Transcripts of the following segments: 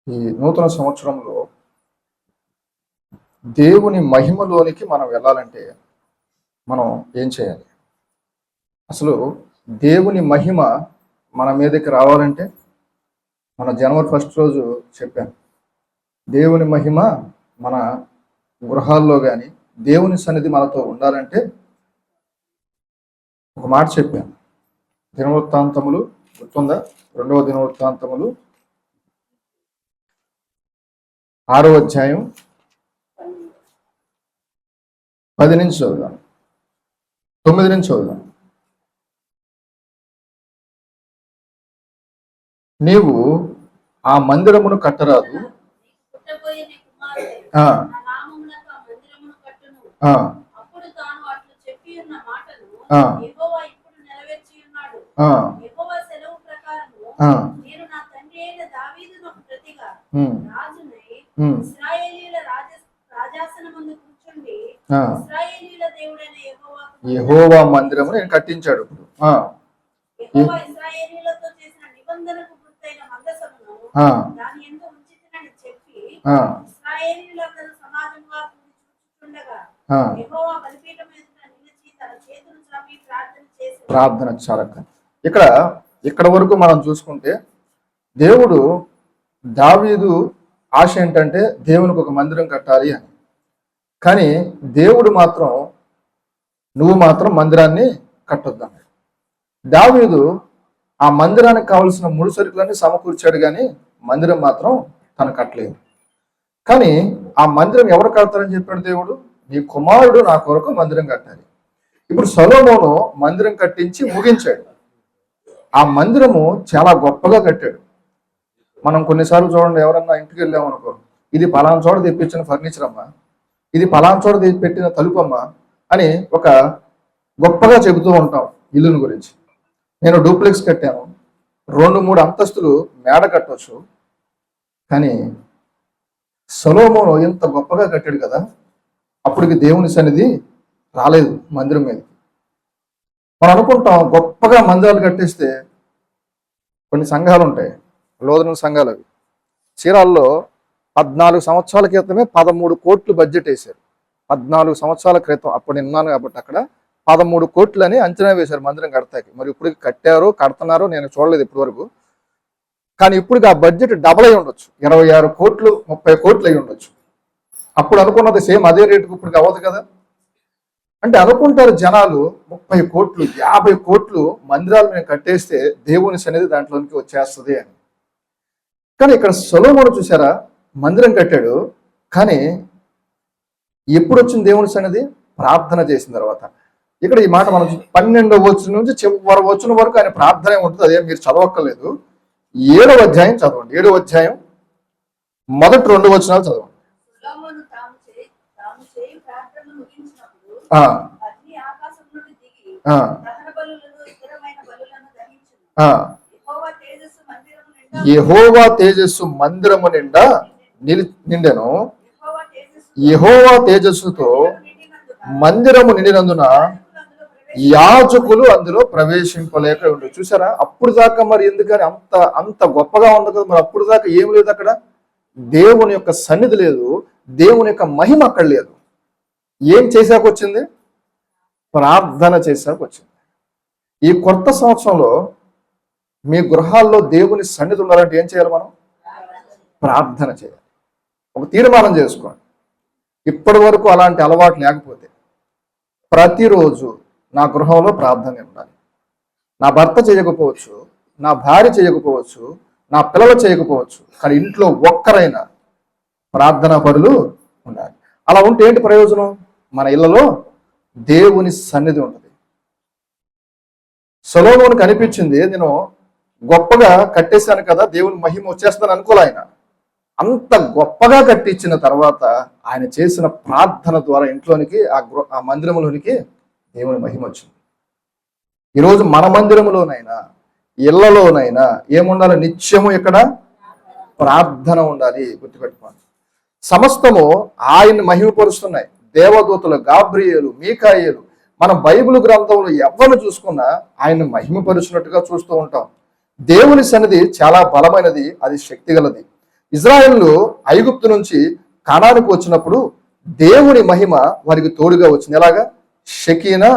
ఈ నూతన సంవత్సరంలో దేవుని మహిమలోనికి మనం వెళ్ళాలంటే మనం ఏం చేయాలి? అసలు దేవుని మహిమ మన మీదకి రావాలంటే మన జనవరి 1 రోజు చెప్పాను, దేవుని మహిమ మన గృహాల్లో కానీ దేవుని సన్నిధి మనతో ఉండాలంటే ఒక మాట చెప్పాను. దినవృత్తాంతములు గుర్తుందా? 2వ దినవృత్తాంతములు 6వ అధ్యాయం 10 నుంచి చదువుదాం, 9 నుంచి చదువుదాం. నీవు ఆ మందిరమును కట్టరాదు, యెహోవా మందిరము నేను కట్టించాడు. ప్రార్థన చాలక ఇక్కడ వరకు మనం చూసుకుంటే దేవుడు దావీదు ఆశ ఏంటంటే దేవునికి ఒక మందిరం కట్టాలి అని. కానీ దేవుడు మాత్రం నువ్వు మాత్రం మందిరాన్ని కట్టొద్దన్నాడు. దావీదు ఆ మందిరానికి కావలసిన ముడి సరుకులన్నీ సమకూర్చాడు, కానీ మందిరం మాత్రం తను కట్టలేదు. కానీ ఆ మందిరం ఎవరు కడతారని చెప్పాడు దేవుడు? నీ కుమారుడు నా కొరకు మందిరం కట్టాలి. ఇప్పుడు సొలొమోను మందిరం కట్టించి ముగించాడు. ఆ మందిరము చాలా గొప్పగా కట్టాడు. మనం కొన్నిసార్లు చూడండి, ఎవరన్నా ఇంటికి వెళ్ళామనుకో, ఇది పలానా చోట తెప్పించిన ఫర్నిచర్ అమ్మా, ఇది పలానా చోట పెట్టిన తలుపమ్మా అని ఒక గొప్పగా చెబుతూ ఉంటాం ఇల్లుని గురించి. నేను డూప్లెక్స్ కట్టాను, 2-3 అంతస్తులు మేడ కట్టవచ్చు. కానీ సొలొమోను ఎంత గొప్పగా కట్టాడు కదా, అప్పటికి దేవుని సన్నిధి రాలేదు మందిరం మీద. మనం అనుకుంటాం గొప్పగా మందిరాలు కట్టేస్తే, కొన్ని సంఘాలు ఉంటాయి, లోదన సంఘాలు, అవి చీరాల్లో 14 సంవత్సరాల క్రితమే 13 కోట్లు బడ్జెట్ వేశారు. 14 సంవత్సరాల క్రితం, అప్పుడు విన్నాను కాబట్టి అక్కడ 13 కోట్లు అని అంచనా వేశారు మందిరం కడతాకి. మరి ఇప్పుడు కట్టారో కడుతున్నారో నేను చూడలేదు ఇప్పటి వరకు. కానీ ఇప్పుడు ఆ బడ్జెట్ డబల్ అయి ఉండొచ్చు, 26 కోట్లు 30 కోట్లు అయి ఉండొచ్చు. అప్పుడు అనుకున్నది సేమ్ అదే రేటుకు ఇప్పుడు అవ్వదు కదా. అంటే అనుకుంటారు జనాలు 30 కోట్లు 50 కోట్లు మందిరాలు మేము కట్టేస్తే దేవుని సన్నిధి దాంట్లోనికి వచ్చేస్తుంది అని. కానీ ఇక్కడ సొలొమోను చూసారా, మందిరం కట్టాడు, కానీ ఎప్పుడు వచ్చింది దేవుని సన్నిధి? ప్రార్థన చేసిన తర్వాత. ఇక్కడ ఈ మాట మనం 12వ వచనం నుంచి చివరి వచనం వరకు ఆయన ప్రార్థనే ఉంటుంది. అదే మీరు చదవక్కర్లేదు. 7వ అధ్యాయం చదవండి. 7వ అధ్యాయం మొదటి 2 వచనాలు చదవండి. యెహోవా తేజస్సు మందిరము నిండా నిండెను. యెహోవా తేజస్సుతో మందిరము నిండినందున యాజకులు అందులో ప్రవేశింపలేక ఉండు. చూసారా, అప్పుడు దాకా మరి ఎందుకని అంత గొప్పగా ఉంది కదా, మరి అప్పుడు దాకా ఏం లేదు అక్కడ. దేవుని యొక్క సన్నిధి లేదు, దేవుని యొక్క మహిమ అక్కడ లేదు. ఏం చేశాక వచ్చింది? ప్రార్థన చేశాక వచ్చింది. ఈ కొత్త సంవత్సరంలో మీ గృహాల్లో దేవుని సన్నిధి ఉండాలంటే ఏం చేయాలి? మనం ప్రార్థన చేయాలి. ఒక తీర్మానం చేసుకోండి. ఇప్పటి వరకు అలాంటి అలవాటు లేకపోతే ప్రతిరోజు నా గృహంలో ప్రార్థన ఉండాలి. నా భర్త చేయకపోవచ్చు, నా భార్య చేయకపోవచ్చు, నా పిల్లలు చేయకపోవచ్చు, కానీ ఇంట్లో ఒక్కరైనా ప్రార్థనా పరులు ఉండాలి. అలా ఉంటే ఏంటి ప్రయోజనం? మన ఇళ్లలో దేవుని సన్నిధి ఉంటుంది. సొలొమోనుకు అనిపించింది, నేను గొప్పగా కట్టేశాను కదా, దేవుని మహిమ వచ్చేస్తాను అనుకోలే. ఆయన అంత గొప్పగా కట్టించిన తర్వాత ఆయన చేసిన ప్రార్థన ద్వారా ఇంట్లోనికి ఆ మందిరంలోనికి దేవుని మహిమ వచ్చింది. ఈరోజు మన మందిరంలోనైనా ఇళ్లలోనైనా ఏముండాలి? నిత్యము ఇక్కడ ప్రార్థన ఉండాలి. గుర్తుపెట్టుకోండి. సమస్తము ఆయన్ని మహిమపరుస్తున్నాయి. దేవదూతలు గాబ్రియేలు, మీకాయేలు, మన బైబిల్ గ్రంథంలో ఎవరిని చూసుకున్నా ఆయన్ని మహిమపరుచినట్టుగా చూస్తూ ఉంటాం. దేవుని సన్నిధి చాలా బలమైనది, అది శక్తి గలది. ఇజ్రాయేలు ఐగుప్తు నుంచి కానానుకు వచ్చినప్పుడు దేవుని మహిమ వారికి తోడుగా వచ్చింది. ఎలాగా? షకీనా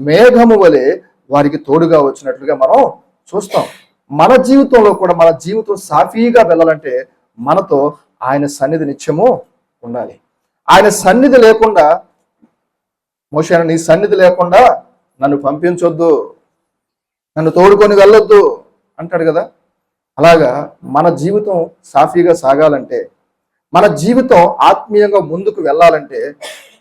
మేఘము వలె వారికి తోడుగా వచ్చినట్లుగా మనం చూస్తాం. మన జీవితంలో కూడా మన జీవితం సాఫీగా వెళ్ళాలంటే మనతో ఆయన సన్నిధి నిత్యము ఉండాలి. ఆయన సన్నిధి లేకుండా, మోషే నీ సన్నిధి లేకుండా నన్ను పంపించొద్దు, నన్ను తోడుకొని వెళ్ళొద్దు అంటాడు కదా. అలాగా మన జీవితం సాఫీగా సాగాలంటే, మన జీవితం ఆత్మీయంగా ముందుకు వెళ్ళాలంటే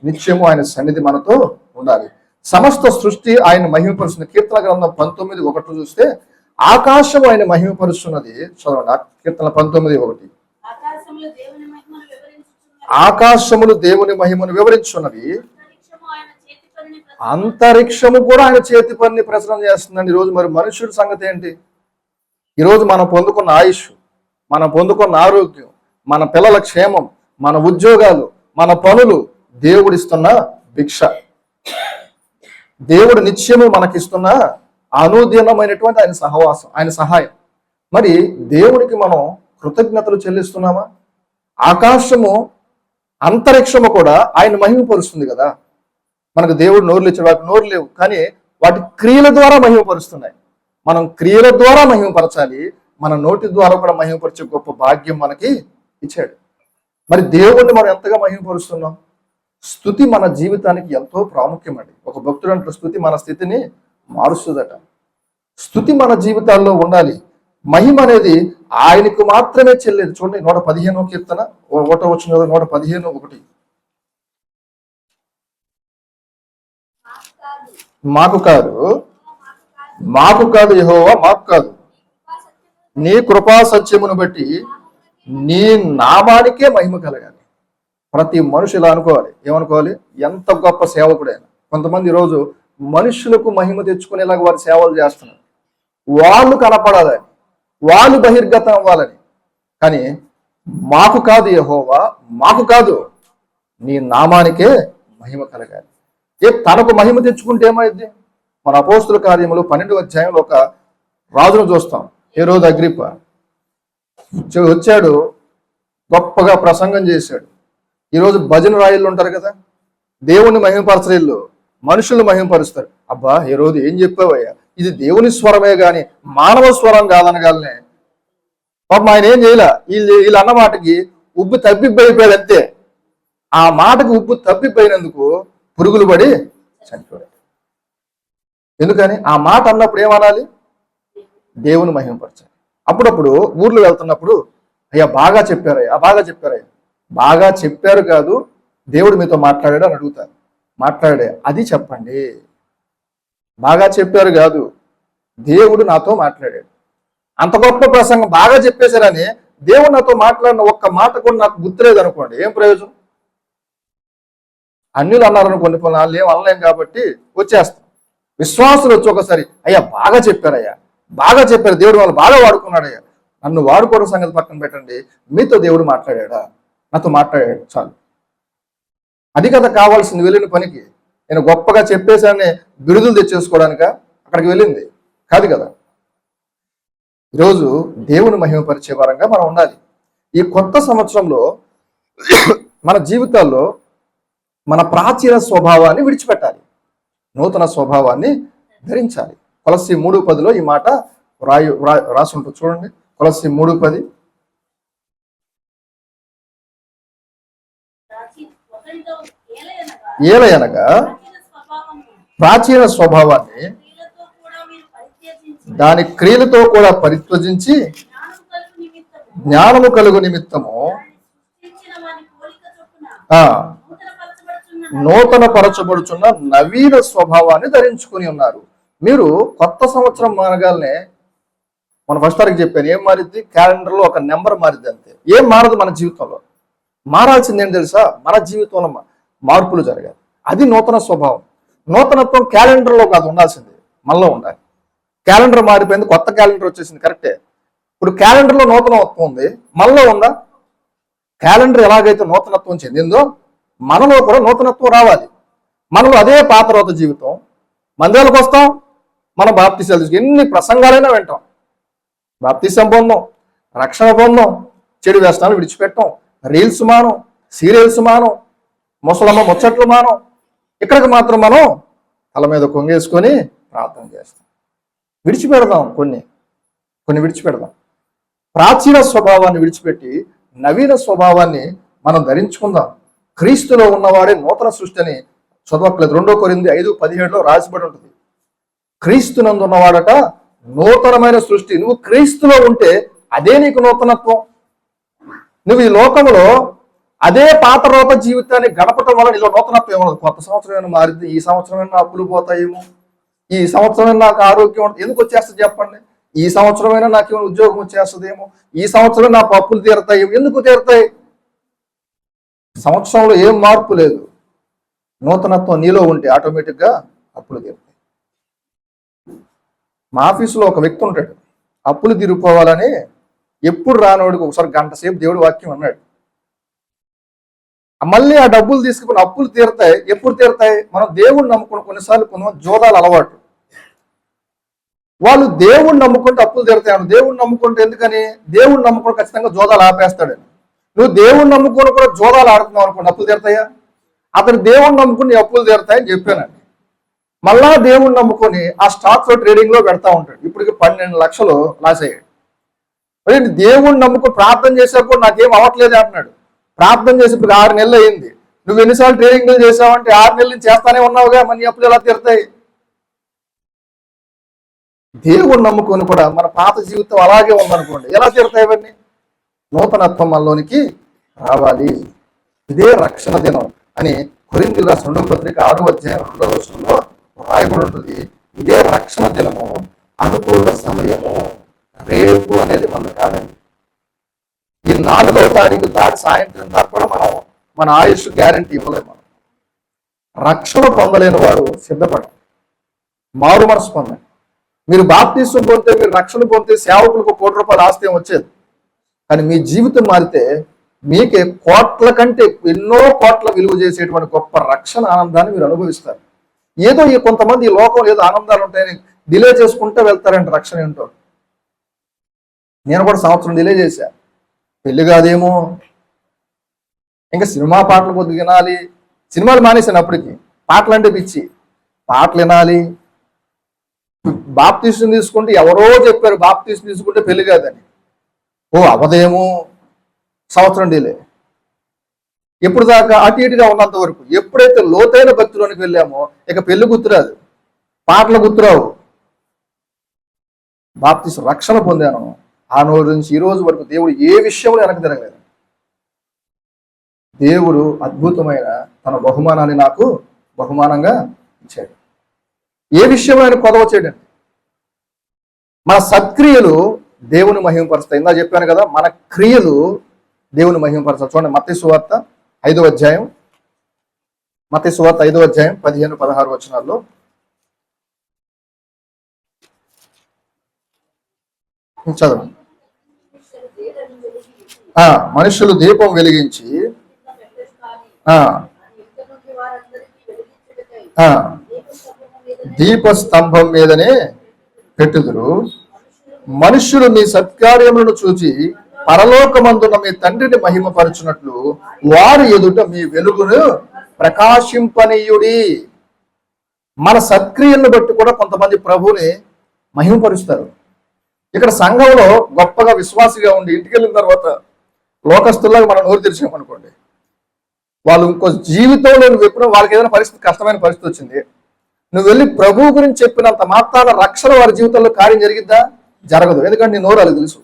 నిత్యము ఆయన సన్నిధి మనతో ఉండాలి. సమస్త సృష్టి ఆయన మహిమపరుస్తుంది. కీర్తన గ్రంథం 19:1 చూస్తే ఆకాశం ఆయన మహిమపరుస్తున్నది. చదవండి, కీర్తన 19:1. ఆకాశములు దేవుని మహిమను వివరించున్నవి, అంతరిక్షము కూడా ఆయన చేతి పనిని ప్రచురణ చేస్తుందండి. ఈరోజు మరి మనుషుడి సంగతి ఏంటి? ఈరోజు మనం పొందుకున్న ఆయుష్, మనం పొందుకున్న ఆరోగ్యం, మన పిల్లల క్షేమం, మన ఉద్యోగాలు, మన పనులు దేవుడిస్తున్న భిక్ష, దేవుడు నిత్యము మనకిస్తున్న అనుదినమైనటువంటి ఆయన సహవాసం, ఆయన సహాయం. మరి దేవుడికి మనం కృతజ్ఞతలు చెల్లిస్తున్నామా? ఆకాశము అంతరిక్షము కూడా ఆయన మహిమపరుస్తుంది కదా. మనకు దేవుడు నోరులు ఇచ్చాడు, వాటికి నోరు లేవు, కానీ వాటి క్రియల ద్వారా మహిమపరుస్తున్నాయి. మనం క్రియల ద్వారా మహిమపరచాలి, మన నోటి ద్వారా కూడా మహిమపరిచే గొప్ప భాగ్యం మనకి ఇచ్చాడు. మరి దేవుణ్ణి మనం ఎంతగా మహిమపరుస్తున్నాం? స్తుతి మన జీవితానికి ఎంతో ప్రాముఖ్యమండి. ఒక భక్తుడు అంటే స్తుతి మన స్థితిని మారుస్తుందట. స్తుతి మన జీవితాల్లో ఉండాలి. మహిమ అనేది ఆయనకు మాత్రమే చెల్లేదు. చూడండి 115వ కీర్తన 1వ వచనం, 115:1. మాకు కాదు, మాకు కాదు యెహోవా, మాకు కాదు, నీ కృపా సత్యమును బట్టి నీ నామానికే మహిమ కలగాలి. ప్రతి మనిషి ఇలా అనుకోవాలి. ఏమనుకోవాలి? ఎంత గొప్ప సేవకుడైనా. కొంతమంది ఈరోజు మనుషులకు మహిమ తెచ్చుకునేలాగా వారి సేవలు చేస్తున్నారు, వాళ్ళు కనపడాలని, వాళ్ళు బహిర్గతం అవ్వాలని. కానీ మాకు కాదు యెహోవా, మాకు కాదు, నీ నామానికే మహిమ కలగాలి. తనకు మహిమ తెచ్చుకుంటే ఏమైంది? మన అపోస్తుల కార్యములు 12వ అధ్యాయంలో ఒక రాజును చూస్తాం. హేరోదు అగ్రిప్ప వచ్చాడు, గొప్పగా ప్రసంగం చేశాడు. ఈరోజు భజన రాయిళ్ళు ఉంటారు కదా, దేవుణ్ణి మహిమపరచరీళ్ళు మనుషులు మహిమపరుస్తారు. అబ్బా హేరోదు ఏం చెప్పావయ్యా, ఇది దేవుని స్వరమే గాని మానవ స్వరం కాదనగాలనే. పాపం ఆయన ఏం చేయలే, వీళ్ళు అన్న మాటకి ఉబ్బు తప్పిపోయిపోయాడు అంతే. ఆ మాటకి ఉప్పు తప్పిపోయినందుకు పురుగులు పడి చనిపోయాడు. ఎందుకని? ఆ మాట అన్నప్పుడు ఏమనాలి? దేవుని మహిమపరచాలి. అప్పుడప్పుడు ఊర్లో వెళ్తున్నప్పుడు అయ్యా బాగా చెప్పారయ్యా, బాగా చెప్పారయ్యా, బాగా చెప్పారు కాదు, దేవుడు మీతో మాట్లాడాడు అని అడుగుతారు. మాట్లాడే అది చెప్పండి. బాగా చెప్పారు కాదు, దేవుడు నాతో మాట్లాడాడు. అంత గొప్ప ప్రసంగం బాగా చెప్పేశారని దేవుడు నాతో మాట్లాడిన ఒక్క మాట కూడా నాకు గుర్తులేదు అనుకోండి, ఏం ప్రయోజనం? అన్యులు అన్నారనుకోండి, వాళ్ళు ఏం అనలేం కాబట్టి వచ్చేస్తాం. విశ్వాసులు వచ్చి ఒకసారి అయ్యా బాగా చెప్పారయ్యా, బాగా చెప్పారు, దేవుడు వాళ్ళు బాగా వాడుకున్నాడయ్యా, నన్ను వాడుకోవడం సంగతి పక్కన పెట్టండి, మీతో దేవుడు మాట్లాడా, నాతో మాట్లాడాడు చాలు. అది కదా కావాల్సింది. వెళ్ళిన పనికి నేను గొప్పగా చెప్పేసాన్ని బిరుదులు తెచ్చేసుకోవడానిక అక్కడికి వెళ్ళింది కాదు కదా. ఈరోజు దేవుని మహిమపరిచే వారంగా మనం ఉండాలి. ఈ కొత్త సంవత్సరంలో మన జీవితాల్లో మన ప్రాచీన స్వభావాన్ని విడిచిపెట్టాలి, నూతన స్వభావాన్ని ధరించాలి. కొలస్సీ 3:10 ఈ మాట రాసి ఉంటుంది చూడండి. కొలస్సీ 3:10. ఏలయనగా ప్రాచీన స్వభావాన్ని దాని క్రియలతో కూడా పరిత్యజించి జ్ఞానము కలుగు నిమిత్తము నూతన పరచబడుచున్న నవీన స్వభావాన్ని ధరించుకుని ఉన్నారు. మీరు కొత్త సంవత్సరం మారగానే, మన ఫస్ట్ తారీఖు చెప్పాను, ఏం మారిద్ది? క్యాలెండర్లో ఒక నెంబర్ మారిద్ది అంతే. ఏం మారదు మన జీవితంలో. మారాల్సింది ఏం తెలుసా? మన జీవితంలో మార్పులు జరగాలి. అది నూతన స్వభావం. నూతనత్వం క్యాలెండర్లో కాదు ఉండాల్సింది, మనలో ఉండాలి. క్యాలెండర్ మారిపోయింది, కొత్త క్యాలెండర్ వచ్చేసింది, కరెక్టే. ఇప్పుడు క్యాలెండర్లో నూతనత్వం ఉంది, మనలో ఉందా? క్యాలెండర్ ఎలాగైతే నూతనత్వం చెందిందో మనలో కూడా నూతనత్వం రావాలి. మనలో అదే పాత రోత జీవితం. మందిరాలకు వస్తాం, మన బాప్తిసాలు ఎన్ని ప్రసంగాలైనా వింటాం, బాప్తిసం పొందాం, రక్షణ పొందాం, చెడు వ్యసనాలు విడిచిపెట్టం, రీల్స్ మానం, సీరియల్స్ మానం, ముసలమ్మ ముచ్చట్లు మానం. ఇక్కడికి మాత్రం మనం తల మీద కొంగేసుకొని ప్రార్థన చేస్తాం. విడిచిపెడదాం, కొన్ని విడిచిపెడదాం. ప్రాచీన స్వభావాన్ని విడిచిపెట్టి నవీన స్వభావాన్ని మనం ధరించుకుందాం. క్రీస్తులో ఉన్నవాడే నూతన సృష్టి అని చదవట్లేదు. 2 కొరింథీ 5:17 రాసిబడి ఉంటుంది. క్రీస్తునందు ఉన్నవాడట నూతనమైన సృష్టి. నువ్వు క్రీస్తులో ఉంటే అదే నీకు నూతనత్వం. నువ్వు ఈ లోకంలో అదే పాత రూప జీవితాన్ని గడపటం వల్ల నీలో నూతనత్వం ఏమో. కొత్త సంవత్సరమైనా మారింది, ఈ సంవత్సరమైనా అప్పులు పోతాయేమో, ఈ సంవత్సరమైనా నాకు ఆరోగ్యం ఎందుకు వచ్చేస్తుంది చెప్పండి, ఈ సంవత్సరమైనా నాకు ఏమైనా ఉద్యోగం వచ్చేస్తుందేమో, ఈ సంవత్సరం నా అప్పులు తీరుతాయేమో. ఎందుకు తీరుతాయి? సంవత్సరంలో ఏం మార్పు లేదు. నూతనత్వం నీలో ఉంటే ఆటోమేటిక్గా అప్పులు తీరుతాయి. మా ఆఫీసులో ఒక వ్యక్తి ఉంటాడు, అప్పులు తీరిపోవాలని ఎప్పుడు రానోడికి ఒకసారి గంట సేపు దేవుడు వాక్యం అన్నాడు. మళ్ళీ ఆ డబ్బులు తీసుకుని అప్పులు తీరుతాయి. ఎప్పుడు తీరుతాయి? మనం దేవుణ్ణి నమ్ముకుని కొన్నిసార్లు జోదాలు అలవాటు. వాళ్ళు దేవుణ్ణి నమ్ముకుంటే అప్పులు తీరుతాయి. దేవుణ్ణి నమ్ముకుంటే ఎందుకని? దేవుణ్ణి నమ్ముకుంటే ఖచ్చితంగా జోదాలు ఆపేస్తాడని. నువ్వు దేవుణ్ణి నమ్ముకొని కూడా జోదాలు ఆడుతున్నావు అనుకోండి, అప్పులు తీరుతాయా? అతను దేవుణ్ణి నమ్ముకుని అప్పులు తీరుతాయని చెప్పానండి. మళ్ళా దేవుణ్ణి నమ్ముకొని ఆ స్టాక్స్ ట్రేడింగ్ లో పెడతా ఉంటాడు. ఇప్పటికి 12 లక్షలు లాస్ అయ్యాడు. అదే దేవుణ్ణి నమ్ముకొని ప్రార్థన చేసేప్పుడు నాకేం అవ్వట్లేదు అంటున్నాడు. ప్రార్థన చేసి ఇప్పుడు 6 నెలలు అయింది. నువ్వు ఎన్నిసార్లు ట్రేడింగ్లు చేసావంటే 6 నెలల నుంచి చేస్తానే ఉన్నావుగా, మన అప్పులు ఎలా తీరుతాయి? దేవుణ్ణి నమ్ముకొని కూడా మన పాత జీవితం అలాగే ఉందనుకోండి, ఎలా తీరుతాయి ఇవన్నీ? నూతనత్వం మనలోనికి రావాలి. ఇదే రక్షణ దినం అని కొరింథీయులకు రాసిన 2వ పత్రిక 6వ అధ్యాయం 2వ వచనంలో రాయబడి ఉంటుంది. ఇదే రక్షణ దినము, అనుకూల సమయము, రేపు అనేది మనం కాదండి. ఈ 4వ తారీఖు దాటి సాయంత్రం దాకా కూడా మనం మన ఆయుష్ గ్యారంటీ ఇవ్వలేము. మనం రక్షణ పొందలేని వారు సిద్ధపడం, మారు మనసు పొందండి. మీరు బాప్తిసం పొందితే, మీరు రక్షణ పొందితే సేవకులకు ₹1 ఆస్తి వచ్చేది. కానీ మీ జీవితం మారితే మీకే కోట్ల కంటే ఎన్నో కోట్ల విలువ చేసేటువంటి గొప్ప రక్షణ ఆనందాన్ని మీరు అనుభవిస్తారు. ఏదో కొంతమంది ఈ లోకంలో ఏదో ఆనందాలు ఉంటాయని డిలే చేసుకుంటే వెళ్తారంటే రక్షణ ఏంటో. నేను కూడా సంవత్సరం డిలే చేశా. పెళ్లి కాదేమో, ఇంకా సినిమా పాటలు కొద్దిగా వినాలి. సినిమాలు మానేశాను అప్పటికి. పాటలు అంటే పిచ్చి, పాటలు వినాలి. బాప్తీసం తీసుకుంటే ఎవరో చెప్పారు బాప్తీసం తీసుకుంటే పెళ్లి కాదని. ఓ అవదేమో, సంవత్సరం డిలే. ఎప్పుడు దాకా అటు ఇటుగా ఉన్నంత వరకు. ఎప్పుడైతే లోతైన భక్తిలోనికి వెళ్ళామో ఇక పెళ్లి గుర్తురాదు, పాటలు గుర్తురావు. బాప్తీసం రక్షణ పొందాను. ఆ రోజు నుంచి ఈ రోజు వరకు దేవుడు ఏ విషయంలో వెనక్కి తిరగలేదు. దేవుడు అద్భుతమైన తన బహుమానాన్ని నాకు బహుమానంగా ఇచ్చాడు. ఏ విషయంలో ఆయన కొదవ చేయడండి. మన సత్క్రియలు దేవుని మహిమపరుస్తాయి. ఇందా చెప్పాను కదా, మన క్రియలు దేవుని మహిమపరచాలి. చూడండి మత్తయి సువార్త 5వ అధ్యాయం, మత్తయి సువార్త 5వ అధ్యాయం 15-16 వచనాల్లో చదవండి. మనుషులు దీపం వెలిగించి దీపస్తంభం మీదనే పెట్టుదురు. మనుష్యులు మీ సత్కార్యములను చూచి పరలోకమందున మీ తండ్రిని మహిమపరచునట్లు వారి ఎదుట మీ వెలుగును ప్రకాశింపనీయుడి. మన సత్క్రియలను బట్టి కూడా కొంతమంది ప్రభువుని మహిమపరుస్తారు. ఇక్కడ సంఘంలో గొప్పగా విశ్వాసిగా ఉండి ఇంటికి వెళ్ళిన తర్వాత లోకస్తుల్లాగా మనం నోరు తెరిచామనుకోండి, వాళ్ళు ఇంకో జీవితంలో నువ్వు ఎప్పుడో వాళ్ళకి ఏదైనా పరిస్థితి, కష్టమైన పరిస్థితి వచ్చింది, నువ్వు వెళ్ళి ప్రభువు గురించి చెప్పినంత మాత్రాన రక్షణ వారి జీవితంలో కార్యం జరిగిద్దా? జరగదు. ఎందుకంటే నీ నోరు వాళ్ళకి తెలుసు,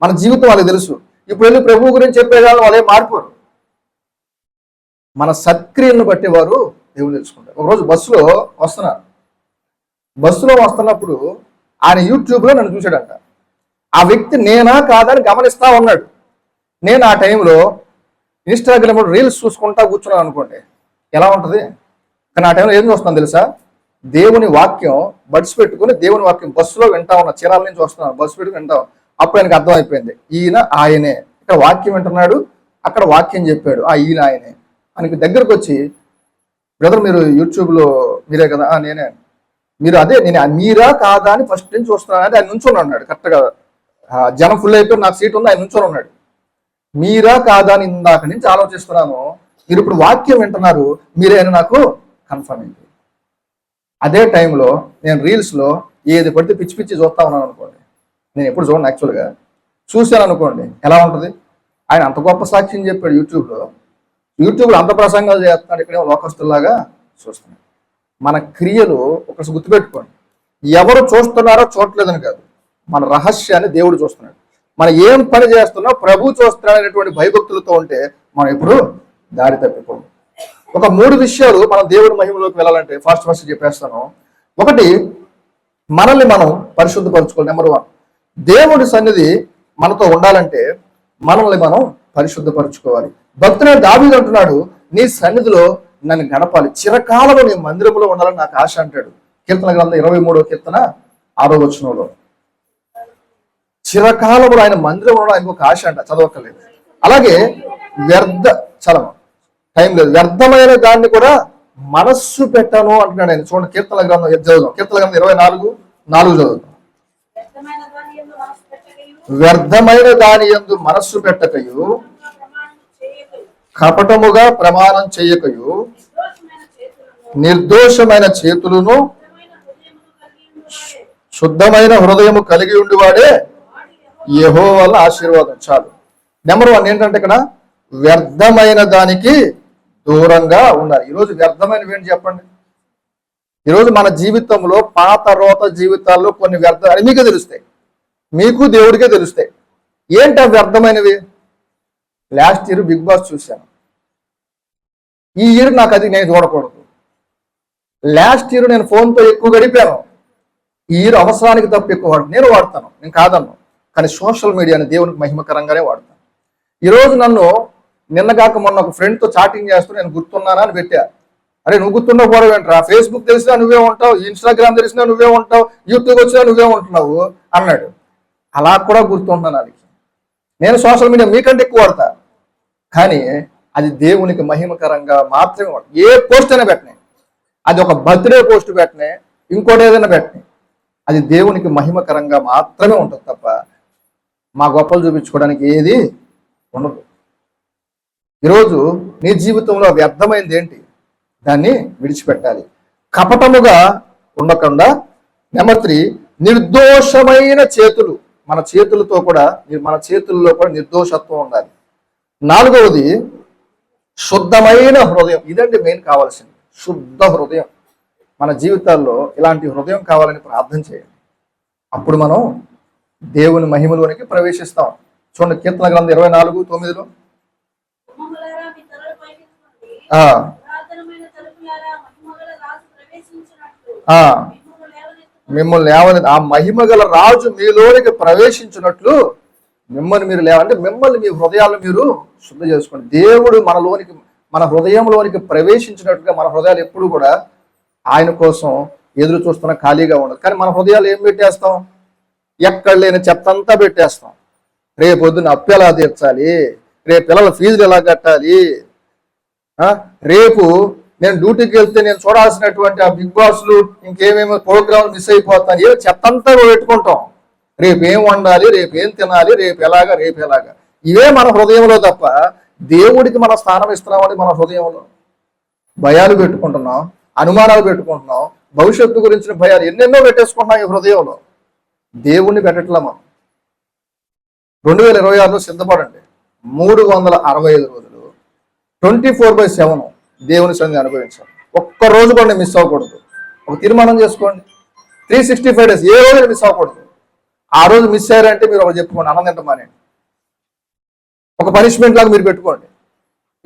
మన జీవితం వాళ్ళకి తెలుసు. ఇప్పుడు వెళ్ళి ప్రభువు గురించి చెప్పేదాన్ని వాళ్ళే మారిపోరు. మన సత్క్రియలను బట్టి వారు దేవుడు తెలుసుకుంటారు. ఒకరోజు బస్సులో వస్తున్నప్పుడు ఆయన యూట్యూబ్లో నన్ను చూశాడంట. ఆ వ్యక్తి నేనా కాదని గమనిస్తా ఉన్నాడు. నేను ఆ టైంలో ఇన్స్టాగ్రామ్లో రీల్స్ చూసుకుంటా కూర్చున్నాను అనుకోండి, ఎలా ఉంటుంది? కానీ ఆ టైంలో ఏం చూస్తున్నాను తెలుసా? దేవుని వాక్యం బడ్స్ పెట్టుకుని దేవుని వాక్యం బస్సులో వింటా ఉన్నా. చీరాల నుంచి వస్తున్నాను, బస్సు పెట్టుకుని వింటాం. అప్పుడు ఆయనకు అర్థమైపోయింది, ఈయన ఆయనే. ఇక్కడ వాక్యం వింటున్నాడు, అక్కడ వాక్యం చెప్పాడు, ఈయన ఆయనే. ఆయనకి దగ్గరకు వచ్చి, బ్రదర్ మీరు యూట్యూబ్లో మీరే కదా? నేనే. మీరు అదే నేను మీరా కాదా అని ఫస్ట్ నుంచి చూస్తున్నాను అంటే ఆయన నుంచొని ఉన్నాడు. కరెక్ట్గా జనం ఫుల్ అయిపోయి నాకు సీట్ ఉంది, ఆయన నుంచొని ఉన్నాడు. మీరా కాదా అని ఇందాక నుంచి ఆలోచిస్తున్నాను. మీరు ఇప్పుడు వాక్యం వింటున్నారు, మీరేనా నాకు కన్ఫర్మ్ అయింది. అదే టైంలో నేను రీల్స్లో ఏది పడితే పిచ్చి పిచ్చి చూస్తా ఉన్నాను అనుకోండి. నేను ఎప్పుడు చూడండి, యాక్చువల్గా చూశాను అనుకోండి, ఎలా ఉంటుంది? ఆయన అంత గొప్ప సాక్ష్యం చెప్పాడు యూట్యూబ్లో అంత ప్రసంగాలు చేస్తున్నాడు, ఇక్కడే లోకస్తుల్లాగా చూస్తున్నాడు. మన క్రియలు ఒకసారి గుర్తుపెట్టుకోండి, ఎవరు చూస్తున్నారో చూడలేదని కాదు, మన రహస్యాన్ని దేవుడు చూస్తున్నాడు. మనం ఏం పని చేస్తున్నా ప్రభు చూస్తున్నాడు అనేటువంటి భయభక్తులతో ఉంటే మనం ఎప్పుడు దారి తప్పిపోము. ఒక 3 విషయాలు మనం దేవుడి మహిమలోకి వెళ్ళాలంటే ఫస్ట్ చెప్పేస్తాను. ఒకటి, మనల్ని మనం పరిశుద్ధపరచుకోవాలి. నెంబర్ 1, దేవుడి సన్నిధి మనతో ఉండాలంటే మనల్ని మనం పరిశుద్ధపరచుకోవాలి. భక్తుడు దావీదు అంటున్నాడు, నీ సన్నిధిలో నన్ను గడపాలి, చిరకాలము నీ మందిరంలో ఉండాలని నాకు ఆశ అంటాడు. కీర్తన గ్రంథం 23వ కీర్తన 6వ వచనంలో. చిరకాలములు ఆయన మందిరంలో ఆయనకు ఒక ఆశ అంట, చదవక్కర్లేదు. అలాగే చాలా టైం లేదు, వ్యర్థమైన దాన్ని కూడా మనస్సు పెట్టను అంటున్నాడు ఆయన. చూడండి, కీర్తన గ్రంథం చదువుదాం. కీర్తన గ్రంథం 24:4 చదువుతాం. వ్యర్థమైన దాని యందు మనస్సు పెట్టకయు, కపటముగా ప్రమాణం చేయకయు, నిర్దోషమైన చేతులను శుద్ధమైన హృదయము కలిగి ఉండివాడే యెహోవా వల్ల ఆశీర్వాదం. చాలు. నెంబర్ 1 ఏంటంటే ఇక్కడ వ్యర్థమైన దానికి దూరంగా ఉండాలి. ఈరోజు వ్యర్థమైనవి ఏంటి చెప్పండి? ఈరోజు మన జీవితంలో పాత రోత జీవితాల్లో కొన్ని వ్యర్థాలు మీకే తెలుస్తాయి, మీకు దేవుడికే తెలుస్తాయి. ఏంటి ఆ వ్యర్థమైనవి? లాస్ట్ ఇయర్ బిగ్ బాస్ చూశాను, ఈ ఇయర్ నాకు అది నేను చూడకూడదు. లాస్ట్ ఇయర్ నేను ఫోన్తో ఎక్కువ గడిపాను, ఈ ఇయర్ అవసరానికి తప్ప ఎక్కువ నేను వాడతాను, నేను కాదన్నాను. కానీ సోషల్ మీడియాని దేవునికి మహిమకరంగానే వాడతాను. ఈరోజు నన్ను నిన్నగాక మొన్న ఒక ఫ్రెండ్తో చాటింగ్ చేస్తూ నేను గుర్తున్నానా అని పెట్టా. అరే నువ్వు గుర్తుండకపోవడం ఏంట్రా, ఫేస్బుక్ తెలిసినా నువ్వే ఉంటావు, ఇన్స్టాగ్రామ్ తెలిసినా నువ్వే ఉంటావు, యూట్యూబ్ వచ్చినా నువ్వే ఉంటున్నావు అన్నాడు. అలా కూడా గుర్తుంటున్నాను. అది నేను సోషల్ మీడియా మీకంటే ఎక్కువ వాడతా, కానీ అది దేవునికి మహిమకరంగా మాత్రమే వాడు. ఏ పోస్ట్ అయినా పెట్టినాయి, అది ఒక బర్త్డే పోస్ట్ పెట్టినాయి, ఇంకోటి ఏదైనా పెట్టినాయి, అది దేవునికి మహిమకరంగా మాత్రమే ఉంటుంది తప్ప మా గొప్పలు చూపించుకోవడానికి ఏది ఉండదు. ఈరోజు నీ జీవితంలో వ్యర్థమైంది ఏంటి? దాన్ని విడిచిపెట్టాలి. కపటముగా ఉండకుండా. నెంబర్ 3, నిర్దోషమైన చేతులు. మన చేతులతో కూడా, మన చేతుల్లో కూడా నిర్దోషత్వం ఉండాలి. 4వది, శుద్ధమైన హృదయం. ఇదండి మెయిన్ కావాల్సింది, శుద్ధ హృదయం. మన జీవితాల్లో ఇలాంటి హృదయం కావాలని ప్రార్థన చేయండి. అప్పుడు మనం దేవుని మహిమలోనికి ప్రవేశిస్తాం. చూడండి, కీర్తన గ్రంథం 24:9లో మిమ్మల్ని లేవని ఆ మహిమగల రాజు మీలోనికి ప్రవేశించినట్లు మిమ్మల్ని మీరు లేవంటే మిమ్మల్ని మీ హృదయాలను మీరు శుద్ధి చేసుకోండి. దేవుడు మనలోనికి, మన హృదయంలోనికి ప్రవేశించినట్టుగా మన హృదయాలు ఎప్పుడు కూడా ఆయన కోసం ఎదురు చూస్తున్న ఖాళీగా ఉండదు. కానీ మన హృదయాలు ఏం పెట్టేస్తాం? ఎక్కడ లేని చెత్తంతా పెట్టేస్తాం. రేపు పొద్దున్న అప్పు ఎలా తీర్చాలి, రేపు పిల్లల ఫీజులు ఎలా కట్టాలి, రేపు నేను డ్యూటీకి వెళ్తే నేను చూడాల్సినటువంటి ఆ బిగ్ బాస్లు ఇంకేమేమో ప్రోగ్రాంలు మిస్ అయిపోతాను, ఏ చెత్తంతా పెట్టుకుంటాం. రేపు ఏం వండాలి, రేపు ఏం తినాలి, రేపు ఎలాగా. ఇవే మన హృదయంలో తప్ప దేవుడికి మన స్థానం ఇస్తున్నామని మన హృదయంలో భయాలు పెట్టుకుంటున్నాం, అనుమానాలు పెట్టుకుంటున్నాం, భవిష్యత్తు గురించిన భయాలు ఎన్నెన్నో పెట్టేసుకుంటున్నాం ఈ హృదయంలో. దేవుణ్ణి పెట్టట్లా మనం. 2026లో సిద్ధపడండి. 365 రోజులు 24/7 దేవుని సన్నిధి అనుభవించాలి. ఒక్క రోజు కూడా మిస్ అవ్వకూడదు. ఒక తీర్మానం చేసుకోండి, 365 days ఏ రోజు మిస్ అవ్వకూడదు. ఆ రోజు మిస్ అయ్యారంటే మీరు ఒకటి చెప్పుకోండి, అన్నం తింటమానండి. ఒక పనిష్మెంట్ లాగా మీరు పెట్టుకోండి.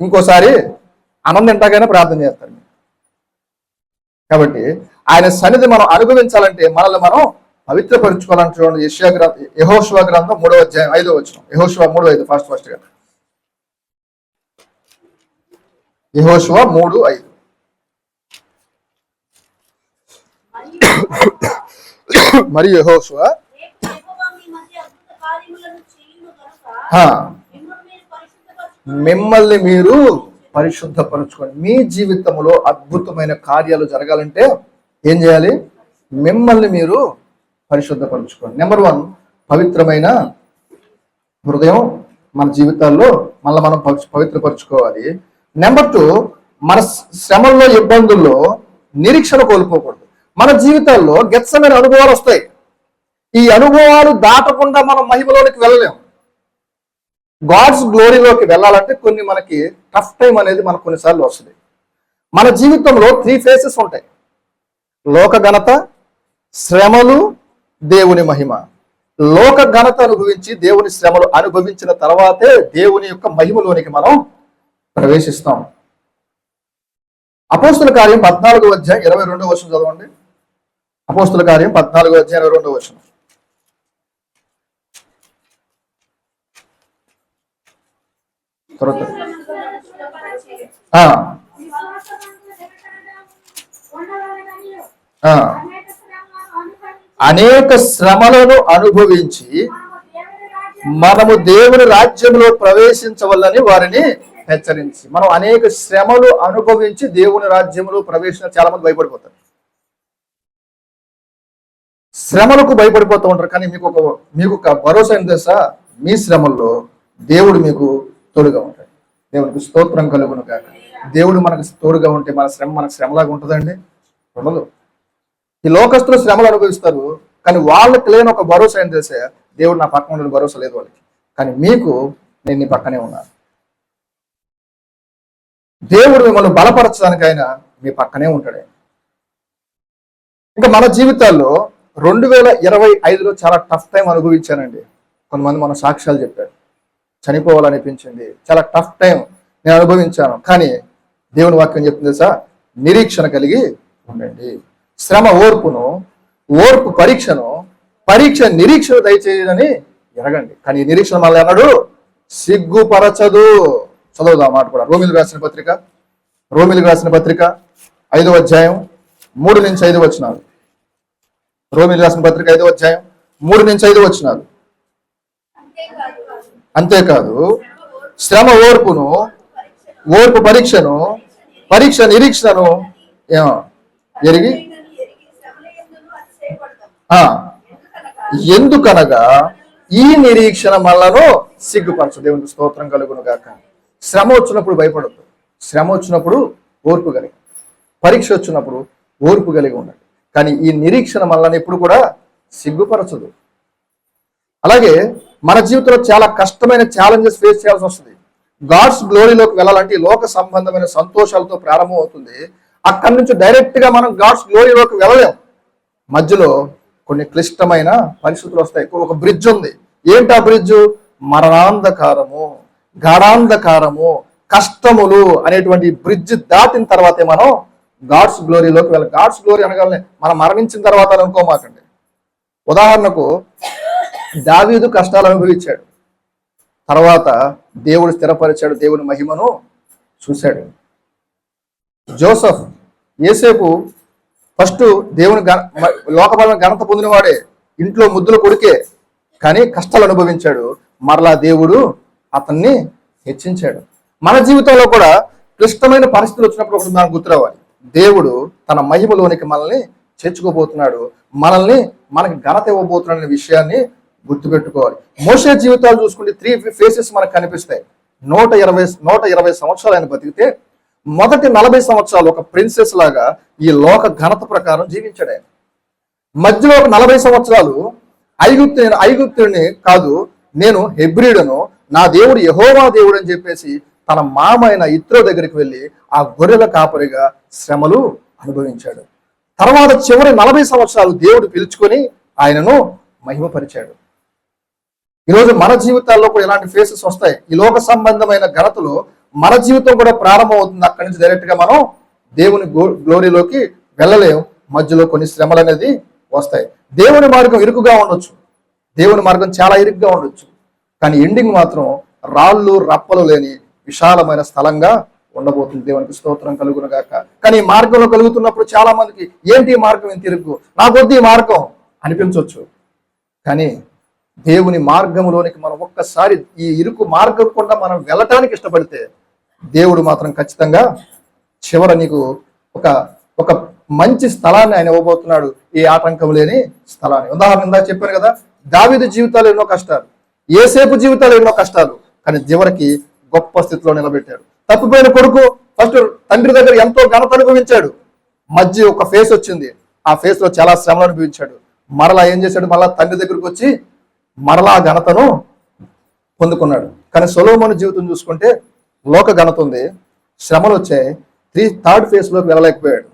ఇంకోసారి అన్నం తింటాకైనా ప్రార్థన చేస్తారు. కాబట్టి ఆయన సన్నిధి మనం అనుభవించాలంటే మనల్ని మనం పవిత్రపరుచుకోవాలని చూడండి. యెహోషువ గ్రంథం 3వ అధ్యాయం 5వ వచనం. యెహోషువ 3:5 ఫస్ట్ గా. యెహోషువ 3:5. మరియు యెహోషువ మిమ్మల్ని మీరు పరిశుద్ధపరచుకోండి. మీ జీవితంలో అద్భుతమైన కార్యాలు జరగాలంటే ఏం చేయాలి? మిమ్మల్ని మీరు పరిశుద్ధపరచుకోండి. నెంబర్ 1, పవిత్రమైన హృదయం మన జీవితాల్లో మళ్ళీ మనం పవిత్రపరచుకోవాలి. నెంబర్ 2, మన శ్రమల్లో ఇబ్బందుల్లో నిరీక్షణ కోల్పోకూడదు. మన జీవితాల్లో గెత్సమైన అనుభవాలు వస్తాయి. ఈ అనుభవాలు దాటకుండా మనం మహిమలోనికి వెళ్ళలేం. గాడ్స్ గ్లోరీలోకి వెళ్ళాలంటే కొన్ని మనకి టఫ్ టైం అనేది మనకు కొన్నిసార్లు వస్తుంది. మన జీవితంలో 3 ఫేసెస్ ఉంటాయి: లోక ఘనత, శ్రమలు, దేవుని మహిమ. లోక ఘనత అనుభవించి దేవుని శ్రమలు అనుభవించిన తర్వాతే దేవుని యొక్క మహిమలోనికి మనం ప్రవేశిస్తాం. అపోస్తుల కార్యం 14వ అధ్యాయం 22వ వచనం చదవండి. అపోస్తుల కార్యం 14వ అధ్యాయం 22వ వచనం. అనేక శ్రమలను అనుభవించి మనము దేవుని రాజ్యంలో ప్రవేశించవలని వారిని హెచ్చరించి. మనం అనేక శ్రమలు అనుభవించి దేవుని రాజ్యంలో ప్రవేశించిన చాలా మంది భయపడిపోతారు, శ్రమలకు భయపడిపోతూ ఉంటారు. కానీ మీకు ఒక భరోసా ఏం తెలుసా? మీ శ్రమల్లో దేవుడు మీకు తోడుగా ఉంటాడు. దేవునికి స్తోత్రం కలుగును కాక. దేవుడు మనకు తోడుగా ఉంటే మనకు శ్రమలాగా ఉంటుందండి? ఉండదు. ఈ లోకస్తులు శ్రమలు అనుభవిస్తారు, కానీ వాళ్ళకి లేని ఒక భరోసా ఏం తెలుసా? దేవుడు నా పక్కన ఉండే భరోసా లేదు వాళ్ళకి. కానీ మీకు నేను నీ పక్కనే ఉన్నాను. దేవుడు మిమ్మల్ని బలపరచడానికైనా మీ పక్కనే ఉంటాడు. ఇంకా మన జీవితాల్లో 2025లో చాలా టఫ్ టైం అనుభవించానండి. కొంతమంది మన సాక్ష్యాలు చెప్పారు, చనిపోవాలనిపించింది, చాలా టఫ్ టైం నేను అనుభవించాను. కానీ దేవుని వాక్యం చెప్తుంది సార్, నిరీక్షణ కలిగి ఉండండి. శ్రమ ఓర్పును, ఓర్పు పరీక్షను, పరీక్ష నిరీక్షణ దయచేయదని ఎరగండి. కానీ ఈ నిరీక్షణ మళ్ళీ అన్నాడు సిగ్గుపరచదు. చదువుదాం మాట కూడా. రోమిలకు రాసిన పత్రిక 5వ అధ్యాయం 3 నుంచి 5 వచనాలు. రోమిలకు రాసిన పత్రిక 5వ అధ్యాయం 3 నుంచి 5 వచనాలు. అంతేకాదు శ్రమ ఓర్పును, ఓర్పు పరీక్షను, పరీక్ష నిరీక్షణను ఎరిగి ఎందుకనగా ఈ నిరీక్షణ మనలను సిగ్గుపరచు. దేవునికి స్తోత్రం కలుగును గాక. శ్రమ వచ్చినప్పుడు భయపడద్దు. శ్రమ వచ్చినప్పుడు ఓర్పు కలిగి, పరీక్ష వచ్చినప్పుడు ఓర్పు కలిగి ఉండండి. కానీ ఈ నిరీక్షణ మనల్ని ఎప్పుడు కూడా సిగ్గుపరచదు. అలాగే మన జీవితంలో చాలా కష్టమైన ఛాలెంజెస్ ఫేస్ చేయాల్సి వస్తుంది. గాడ్స్ గ్లోరీలోకి వెళ్ళాలంటే లోక సంబంధమైన సంతోషాలతో ప్రారంభం అవుతుంది. అక్కడి నుంచి డైరెక్ట్ గా మనం గాడ్స్ గ్లోరీలోకి వెళ్ళలేం. మధ్యలో కొన్ని క్లిష్టమైన పరిస్థితులు వస్తాయి. ఒక బ్రిడ్జ్ ఉంది. ఏంటి ఆ బ్రిడ్జ్? మరణాంధకారము, గాఢాంధకారము, కష్టములు అనేటువంటి బ్రిడ్జ్ దాటిన తర్వాతే మనం గాడ్స్ గ్లోరీలోకి వెళ్ళాలి. గాడ్స్ గ్లోరీ అనగానే మనం మరణించిన తర్వాత అనుకోమాకండి. ఉదాహరణకు దావీదు కష్టాలు అనుభవించాడు, తర్వాత దేవుడు స్థిరపరిచాడు, దేవుని మహిమను చూశాడు. జోసెఫ్, యేసేపు ఫస్ట్ దేవుని లోకపరమైన ఘనత పొందినవాడే, ఇంట్లో ముద్దుల కొడుకే, కానీ కష్టాలు అనుభవించాడు. మరలా దేవుడు అతన్ని హెచ్చించాడు. మన జీవితంలో కూడా క్లిష్టమైన పరిస్థితులు వచ్చినప్పుడు ఒకటి మనకు గుర్తురావాలి. దేవుడు తన మహిమలోనికి మనల్ని చేర్చుకోబోతున్నాడు, మనకి ఘనత ఇవ్వబోతున్నాడు అనే విషయాన్ని గుర్తుపెట్టుకోవాలి. మోషే జీవితాలు చూసుకుంటే 3 ఫేసెస్ మనకు కనిపిస్తాయి. 120 సంవత్సరాలు ఆయన బతికితే మొదటి 40 సంవత్సరాలు ఒక ప్రిన్సెస్ లాగా ఈ లోక ఘనత ప్రకారం జీవించాడు ఆయన. మధ్యలో ఒక 40 సంవత్సరాలు ఐగుప్తుని కాదు, నేను హెబ్రీయుడను, నా దేవుడు యెహోవా దేవుడు అని చెప్పేసి తన మామ అయిన ఇత్రో దగ్గరికి వెళ్ళి ఆ గొర్రెల కాపరిగా శ్రమలు అనుభవించాడు. తర్వాత చివరి 40 సంవత్సరాలు దేవుడు పిలుచుకొని ఆయనను మహిమపరిచాడు. ఈరోజు మన జీవితాల్లో కూడా ఇలాంటి ఫేసెస్ వస్తాయి. ఈ లోక సంబంధమైన ఘనతలో మన జీవితం కూడా ప్రారంభం అవుతుంది. అక్కడి నుంచి డైరెక్ట్ గా మనం దేవుని గ్లోరీలోకి వెళ్ళలేం. మధ్యలో కొన్ని శ్రమలు అనేది వస్తాయి. దేవుని మార్గం ఇరుకుగా ఉండొచ్చు, దేవుని మార్గం చాలా ఇరుకుగా ఉండొచ్చు, కానీ ఎండింగ్ మాత్రం రాళ్ళు రప్పలు లేని విశాలమైన స్థలంగా ఉండబోతుంది. దేవునికి స్తోత్రం కలుగును గాక. కానీ ఈ మార్గంలో కలుగుతున్నప్పుడు చాలా మందికి ఏంటి ఈ మార్గం ఇంత ఇరుకు, నాకొద్దు ఈ మార్గం అనిపించవచ్చు. కానీ దేవుని మార్గంలోనికి మనం ఒక్కసారి ఈ ఇరుకు మార్గం కూడా మనం వెళ్ళటానికి ఇష్టపడితే దేవుడు మాత్రం ఖచ్చితంగా చివర నీకు ఒక మంచి స్థలాన్ని ఆయన ఇవ్వబోతున్నాడు, ఏ ఆటంకం లేని స్థలాన్ని. ఉదాహరణ ఇందాక చెప్పాను కదా, దావీదు జీవితాలు ఎన్నో కష్టాలు, యేసేపు జీవితాలు ఎన్నో కష్టాలు, కానీ చివరికి గొప్ప స్థితిలో నిలబెట్టాడు. తప్పిపోయిన కొడుకు ఫస్ట్ తండ్రి దగ్గర ఎంతో ఘనత అనుభవించాడు. మధ్య ఒక ఫేస్ వచ్చింది, ఆ ఫేస్ లో చాలా శ్రమలు అనుభవించాడు. మరలా ఏం చేశాడు, మరలా తండ్రి దగ్గరకు వచ్చి మరలా ఘనతను పొందుకున్నాడు. కానీ సొలొమోను జీవితం చూసుకుంటే లోక ఘనత ఉంది, శ్రమలు వచ్చాయి, థర్డ్ ఫేజ్ లోకి వెళ్ళలేకపోయాడు.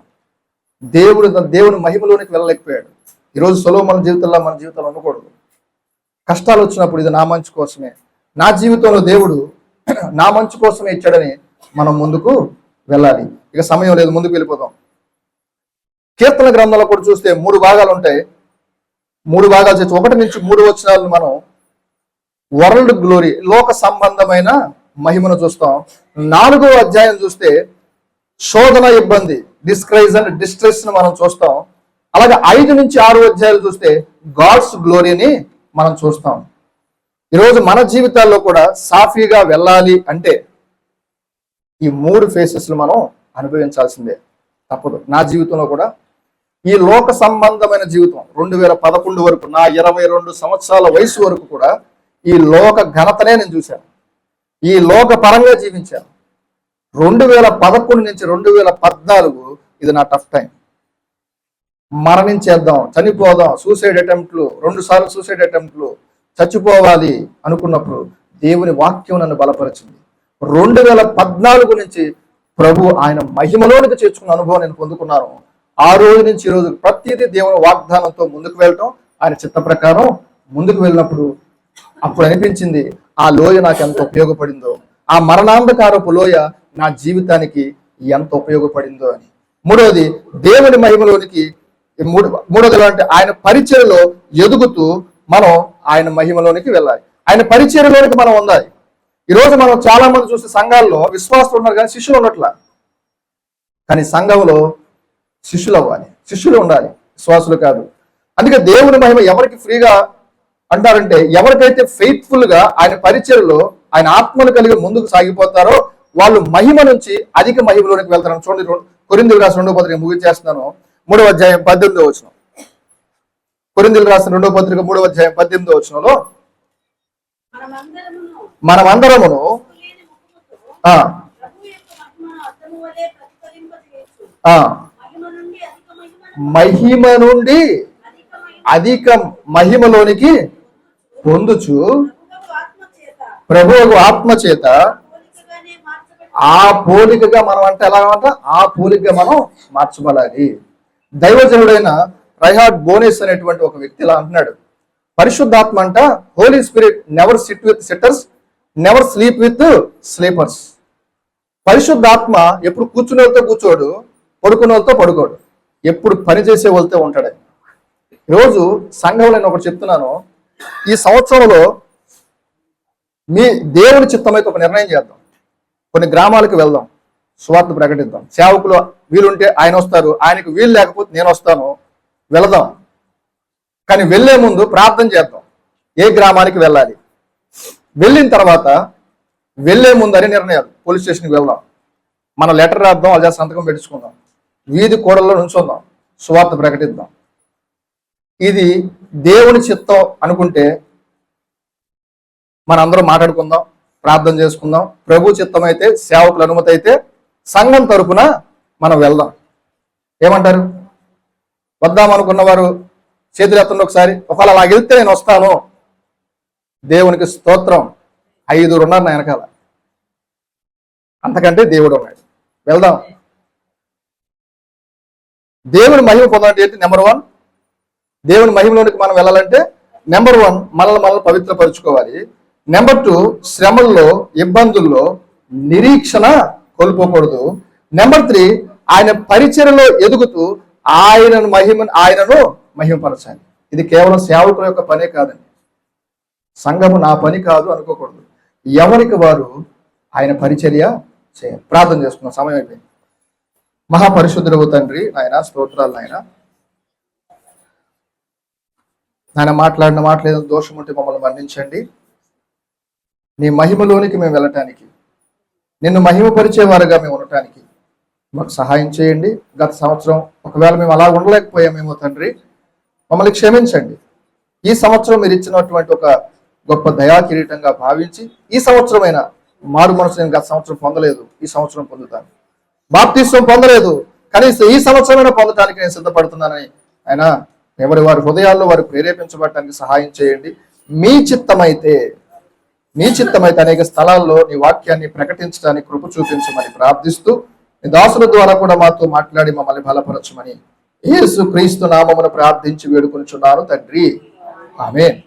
దేవుని మహిమలోనికి వెళ్ళలేకపోయాడు. ఈరోజు సొలొమోను జీవితంలో మన జీవితంలో ఉండకూడదు. కష్టాలు వచ్చినప్పుడు ఇది నా మంచి కోసమే, నా జీవితంలో దేవుడు నా మంచి కోసమే ఇచ్చాడని మనం ముందుకు వెళ్ళాలి. ఇక సమయం లేదు, ముందుకు వెళ్ళిపోదాం. కీర్తన గ్రంథంలో కూడా చూస్తే 3 భాగాలు ఉంటాయి. 3 భాగాలు చేసి 1 నుంచి 3 వచనాలను మనం వరల్డ్ గ్లోరీ, లోక సంబంధమైన మహిమను చూస్తాం. 4వ అధ్యాయం చూస్తే శోధన, ఇబ్బంది, డిస్క్రైజ్ అండ్ డిస్ట్రెస్ ను మనం చూస్తాం. అలాగే 5 నుంచి 6 అధ్యాయాలు చూస్తే గాడ్స్ గ్లోరీని మనం చూస్తాం. ఈరోజు మన జీవితాల్లో కూడా సాఫీగా వెళ్ళాలి అంటే ఈ 3 ఫేసెస్లు మనం అనుభవించాల్సిందే, తప్పదు. నా జీవితంలో కూడా ఈ లోక సంబంధమైన జీవితం 2011 వరకు, నా 22 సంవత్సరాల వయసు వరకు కూడా ఈ లోక ఘనతనే నేను చూశాను, ఈ లోక పరంగా జీవించాను. 2011 నుంచి 2014 ఇది నా టఫ్ టైం. మరణించేద్దాం, చనిపోదాం, సూసైడ్ అటెంప్ట్లు, 2 సార్లు సూసైడ్ అటెంప్ట్లు, చచ్చిపోవాలి అనుకున్నప్పుడు దేవుని వాక్యం నన్ను బలపరిచింది. 2014 నుంచి ప్రభు ఆయన మహిమలోనికి చేర్చుకున్న అనుభవం నేను పొందుకున్నాను. ఆ రోజు నుంచి ఈ రోజు ప్రతిదీ దేవుని వాగ్దానంతో ముందుకు వెళ్ళటం, ఆయన చిత్త ప్రకారం ముందుకు వెళ్ళినప్పుడు అప్పుడు అనిపించింది ఆ లోయ నాకు ఎంత ఉపయోగపడిందో, ఆ మరణాంధకారపు లోయ నా జీవితానికి ఎంత ఉపయోగపడిందో అని. మూడవది దేవుని మహిమలోనికి, మూడవది అంటే ఆయన పరిచర్యలో ఎదుగుతూ మనం ఆయన మహిమలోనికి వెళ్ళాలి, ఆయన పరిచర్యలోనికి మనం ఉండాలి. ఈరోజు మనం చాలా మంది చూస్తే సంఘాల్లో విశ్వాసులు ఉన్నారు కానీ శిష్యులు ఉన్నట్ల. కానీ సంఘంలో శిష్యులు అవ్వాలి, శిష్యులు ఉండాలి, విశ్వాసులు కాదు. అందుకే దేవుని మహిమ ఎవరికి ఫ్రీగా అంటారంటే ఎవరికైతే ఫెయిత్ఫుల్ గా ఆయన పరిచర్యలో ఆయన ఆత్మను కలిగి ముందుకు సాగిపోతారో వాళ్ళు మహిమ నుంచి అధిక మహిమలోనికి వెళ్తారు. చూడండి, కొరింథీయులకు రాసిన 2వ పత్రిక ముగించేస్తున్నాను, 3వ అధ్యాయం 18వ వచనం. కొరింథీయులకు రాసిన 2వ పత్రిక 3వ అధ్యాయం 18వ వచనంలో మనమందరమును మహిమ నుండి అధిక మహిమలోనికి పొందుచు ప్రభువు ఆత్మ చేత ఆ పోలికగా మనం అంటే ఎలాగంట ఆ పోలికగా మనం మార్చబడాలి. దైవజనుడైన రైహార్డ్ బోనెస్ అనేటువంటి ఒక వ్యక్తి ఇలా అంటున్నాడు, పరిశుద్ధాత్మ అంట Holy Spirit never sit with sitters, never sleep with sleepers. పరిశుద్ధాత్మ ఎప్పుడు కూర్చునే వాళ్ళతో కూర్చోడు, పడుకునే వాళ్ళతో పడుకోడు, ఎప్పుడు పని చేసే వాళ్ళతో ఉంటాడు. ఈరోజు సంఘంలో నేను ఒకటి చెప్తున్నాను, ఈ సంవత్సరంలో మీ దేవుని చిత్తమైతే ఒక నిర్ణయం చేద్దాం, కొన్ని గ్రామాలకు వెళ్దాం, సువార్త ప్రకటిద్దాం. సేవకులు వీలుంటే ఆయన వస్తారు, ఆయనకు వీలు లేకపోతే నేను వస్తాను, వెళదాం. కానీ వెళ్లే ముందు ప్రార్థన చేద్దాం, ఏ గ్రామానికి వెళ్ళాలి, వెళ్ళిన తర్వాత వెళ్లే ముందు అనే నిర్ణయాలు. పోలీస్ స్టేషన్కి వెళ్దాం, మన లెటర్ రాద్దాం, అదే సంతకం పెట్టించుకుందాం, వీధి కూడల్లో నుంచుందాం, సువార్త ప్రకటిద్దాం. ఇది దేవుని చిత్తం అనుకుంటే మనందరం మాట్లాడుకుందాం, ప్రార్థన చేసుకుందాం. ప్రభు చిత్తం అయితే, సేవకుల అనుమతి అయితే సంఘం తరపున మనం వెళ్దాం. ఏమంటారు? వద్దాం అనుకున్న వారు చేతులు ఎత్తండి ఒకసారి. ఒకవేళ అలా వెళ్తే నేను వస్తాను. దేవునికి స్తోత్రం. 5 ఉన్నారు నా వెనకాల, అంతకంటే దేవుడు ఉన్నాడు. వెళ్దాం. దేవుని మహిమ పొందాలంటే ఏంటి? నెంబర్ 1, దేవుని మహిమలోనికి మనం వెళ్ళాలంటే నెంబర్ 1 మనల్ని పవిత్రపరుచుకోవాలి. నెంబర్ 2 శ్రమల్లో, ఇబ్బందుల్లో నిరీక్షణ కోల్పోకూడదు. నెంబర్ 3 ఆయన పరిచర్యలో ఎదుగుతూ ఆయనను మహిమపరచాలి. ఇది కేవలం సేవకుల యొక్క పనే కాదండి, సంఘము నా పని కాదు అనుకోకూడదు. ఎవరికి వారు ఆయన పరిచర్య చేయాలి. ప్రార్థన చేసుకున్నాం, సమయం అయిపోయింది. మహాపరిశుద్ధుడవు తండ్రి, నాయన స్తోత్రాలు. నాయన మాట్లాడిన మాటలేదో దోషం ఉంటే మమ్మల్ని మన్నించండి. నీ మహిమలోనికి మేము వెళ్ళటానికి, నిన్ను మహిమపరిచేవారుగా మేము ఉండటానికి మాకు సహాయం చేయండి. గత సంవత్సరం ఒకవేళ మేము అలా ఉండలేకపోయామేమో తండ్రి, మమ్మల్ని క్షమించండి. ఈ సంవత్సరం మీరు ఇచ్చినటువంటి ఒక గొప్ప దయా కిరీటంగా భావించి ఈ సంవత్సరమైన మారు మనసు నేను గత సంవత్సరం పొందలేదు, ఈ సంవత్సరం పొందుతాను. బాప్తిస్వం పొందలేదు, కనీసం ఈ సంవత్సరమైనా పొందడానికి నేను సిద్ధపడుతున్నానని ఆయన ఎవరి వారి హృదయాల్లో వారు ప్రేరేపించబడటానికి సహాయం చేయండి. మీ చిత్తమైతే అనేక స్థలాల్లో నీ వాక్యాన్ని ప్రకటించడానికి కృప చూపించమని ప్రార్థిస్తూ, నీ దాసుల ద్వారా కూడా మాతో మాట్లాడి మమ్మల్ని బలపరచమని యేసు క్రీస్తు నామమున ప్రార్థించి వేడుకొనుచున్నాను తండ్రి, ఆమేన్.